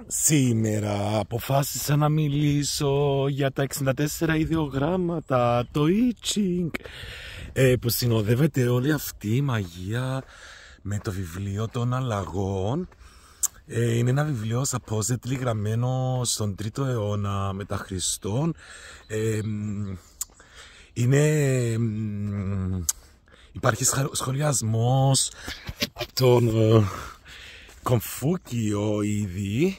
Σήμερα αποφάσισα να μιλήσω για τα 64 ιδιογράμματα, το I Ching, που συνοδεύεται όλη αυτή η μαγεία με το βιβλίο των αλλαγών. Είναι ένα βιβλίο supposedly γραμμένο στον 3ο αιώνα μετά Χριστόν. Υπάρχει σχολιασμός από τον Κομφούκιο ήδη,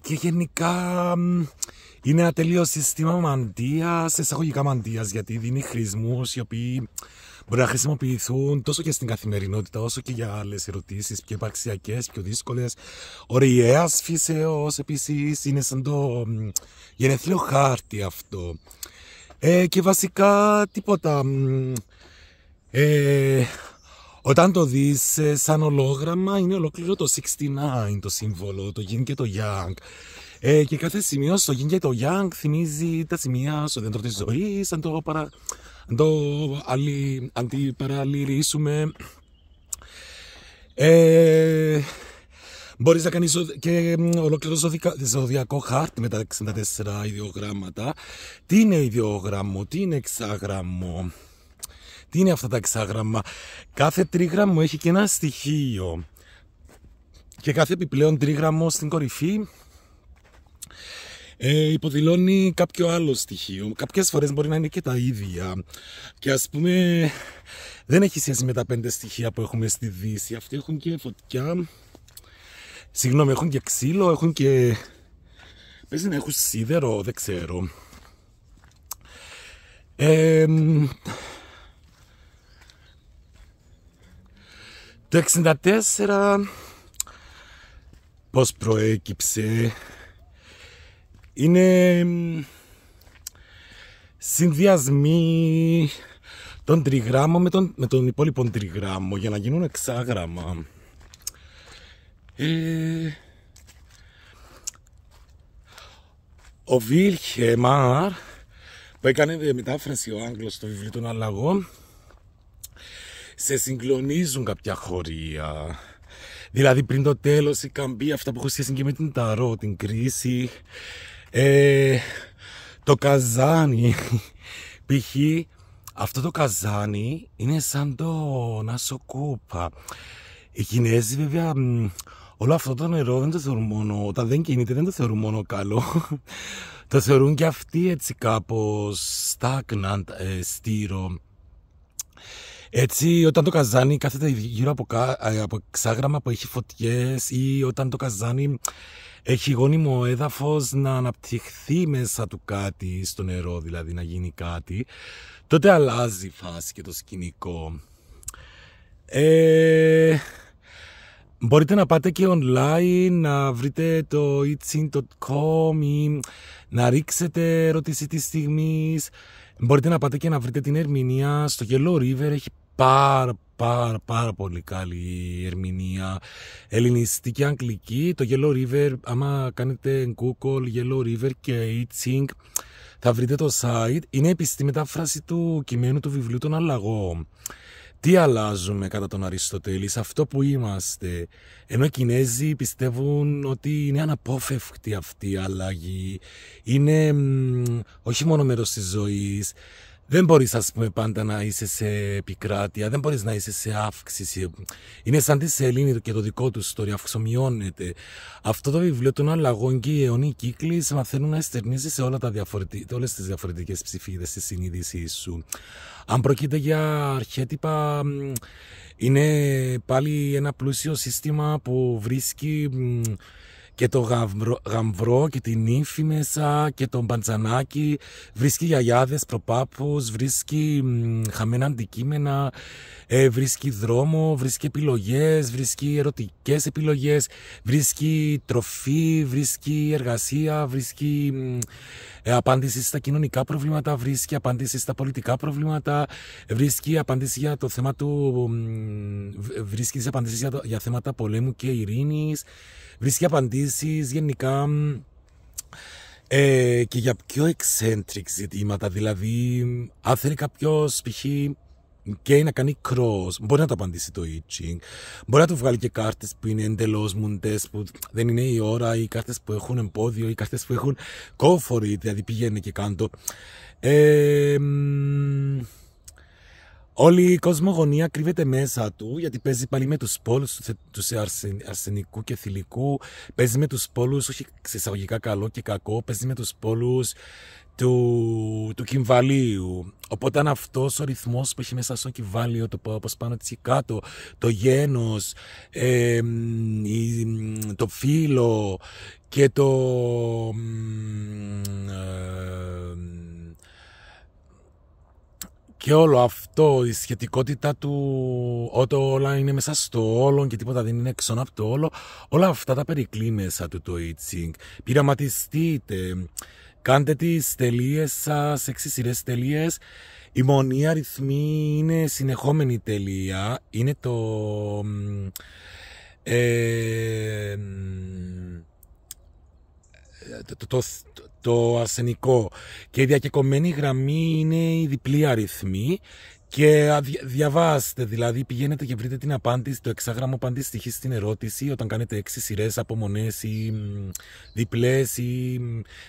και γενικά είναι ένα τελείως σύστημα μαντείας, εισαγωγικά μαντείας, γιατί δίνει χρησμούς οι οποίοι μπορεί να χρησιμοποιηθούν τόσο και στην καθημερινότητα όσο και για άλλες ερωτήσεις πιο υπαρξιακές, πιο δύσκολες, ωραίες φύσεως. Επίσης είναι σαν το γενεθλίο χάρτη αυτό, και βασικά τίποτα. Όταν το δεις σαν ολόγραμμα, είναι ολόκληρο το 69 το σύμβολο, το Yin και το Yang. Και κάθε σημείο στο Yin και το Yang θυμίζει τα σημεία στο δέντρο της ζωής. Αν το αντιπαραλληλήσουμε, μπορείς να κάνεις και ολόκληρο ζωδιακό χάρτη με τα 64 ιδιογράμματα. Τι είναι ιδιόγραμμο, τι είναι εξάγραμμο? Τι είναι αυτά τα εξάγραμμα? Κάθε τρίγραμμο έχει και ένα στοιχείο και κάθε επιπλέον τρίγραμμο στην κορυφή υποδηλώνει κάποιο άλλο στοιχείο. Κάποιες φορές μπορεί να είναι και τα ίδια, και ας πούμε δεν έχει σχέση με τα 5 στοιχεία που έχουμε στη Δύση. Αυτοί έχουν και φωτιά, συγγνώμη, έχουν και ξύλο, έχουν και, παίζει να έχουν σίδερο, δεν ξέρω. Το 64 πώς προέκυψε? Είναι συνδυασμοί των τριγράμμων με τον υπόλοιπο τριγράμμο για να γίνουν εξάγραμμα. Ο Βίλχεμαρ, που έκανε μετάφραση ο Άγγλος στο βιβλίο των αλλαγών, σε συγκλονίζουν κάποια χωρία. Δηλαδή πριν το τέλος, η καμπή, αυτά που έχουν σχέση και με την ταρό, την κρίση, το καζάνι. Π.χ. αυτό το καζάνι είναι σαν το νασοκούπα. Οι Κινέζοι βέβαια όλο αυτό το νερό δεν το θεωρούν μόνο, όταν δεν κινείται δεν το θεωρούν μόνο καλό. Το θεωρούν και αυτοί έτσι κάπως stagnant, στήρο. Έτσι, όταν το καζάνι κάθεται γύρω από εξάγραμμα που έχει φωτιές, ή όταν το καζάνι έχει γόνιμο έδαφος να αναπτυχθεί μέσα του κάτι στο νερό, δηλαδή να γίνει κάτι, τότε αλλάζει η φάση και το σκηνικό. Μπορείτε να πάτε και online, να βρείτε το itching.com ή να ρίξετε ερώτηση της στιγμής. Μπορείτε να πάτε και να βρείτε την ερμηνεία στο Yellow River. Έχει πάρα πολύ καλή ερμηνεία, ελληνιστική και αγγλική. Το Yellow River, άμα κάνετε Google Yellow River και itching, θα βρείτε το site. Είναι επιστή μετάφραση του κειμένου του βιβλίου των αλλαγών. Τι αλλάζουμε κατά τον Αριστοτέλη, σε αυτό που είμαστε? Ενώ οι Κινέζοι πιστεύουν ότι είναι αναπόφευκτη αυτή η αλλαγή. Είναι όχι μόνο μέρος της ζωής. Δεν μπορείς, ας πούμε, πάντα να είσαι σε επικράτεια, δεν μπορείς να είσαι σε αύξηση. Είναι σαν τη σελήνη και το δικό του story, αυξομειώνεται. Αυτό το βιβλίο των αλλαγών και οι αιώνιοι κύκλοι σε μαθαίνουν να εστερνίζεις σε όλες τις διαφορετικές ψηφίδες της συνείδησής σου. Αν πρόκειται για αρχέτυπα, είναι πάλι ένα πλούσιο σύστημα που βρίσκει και το γαμβρό και την ύφη μέσα και τον παντζανάκι, βρίσκει γιαγιάδες, προπάπους, βρίσκει χαμένα αντικείμενα, βρίσκει δρόμο, βρίσκει επιλογές, βρίσκει ερωτικές επιλογές, βρίσκει τροφή, βρίσκει εργασία, βρίσκει απάντηση στα κοινωνικά προβλήματα, βρίσκει απάντηση στα πολιτικά προβλήματα, βρίσκει απάντηση για το θέμα του, βρίσκει τις απαντήσεις για θέματα πολέμου και ειρήνης, βρίσκει απαντήσεις γενικά και για πιο eccentric ζητήματα. Δηλαδή, αν θέλει κάποιος π.χ. και να κάνει cross, μπορεί να το απαντήσει το I Ching. Μπορεί να του βγάλει και κάρτες που είναι εντελώς μουντές, που δεν είναι η ώρα, ή κάρτες που έχουν εμπόδιο, ή κάρτες που έχουν go for it, δηλαδή πηγαίνει και κάντο. Όλη η κοσμογονία κρύβεται μέσα του, γιατί παίζει πάλι με τους πόλους του αρσενικού και θηλυκού, παίζει με τους πόλους, όχι σε εισαγωγικά καλό και κακό, παίζει με τους πόλους του κυμβαλίου. Οπότε αν αυτός ο ρυθμός που έχει μέσα στο κυμβάλιο, το πώς πάνω έτσι κάτω, το γένος, το φύλλο και και όλο αυτό, η σχετικότητα του, όλα είναι μέσα στο όλο και τίποτα δεν είναι έξω από το όλο, όλα αυτά τα περικλεί μέσα του το I Ching. Πειραματιστείτε, κάντε τις τελείες σας, 6 σειρές τελείες. Η μονή αριθμή είναι συνεχόμενη τελεία, είναι το αρσενικό, και η διακεκομένη γραμμή είναι η διπλή αριθμή. Και διαβάστε, δηλαδή πηγαίνετε και βρείτε την απάντηση, το εξάγραμμο απάντηση στοιχεί στην ερώτηση όταν κάνετε 6 σειρές από μονές ή διπλές ή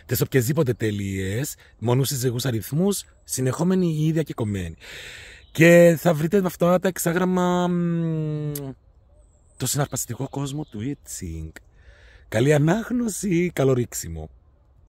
τις οποιασδήποτε τελείες, μονούς ή ζυγούς αριθμούς, συνεχόμενοι ή διακεκομένοι. Και θα βρείτε με αυτά τα εξάγραμμα το συναρπαστικό κόσμο του I Ching. Καλή ανάγνωση, καλό ρίξιμο.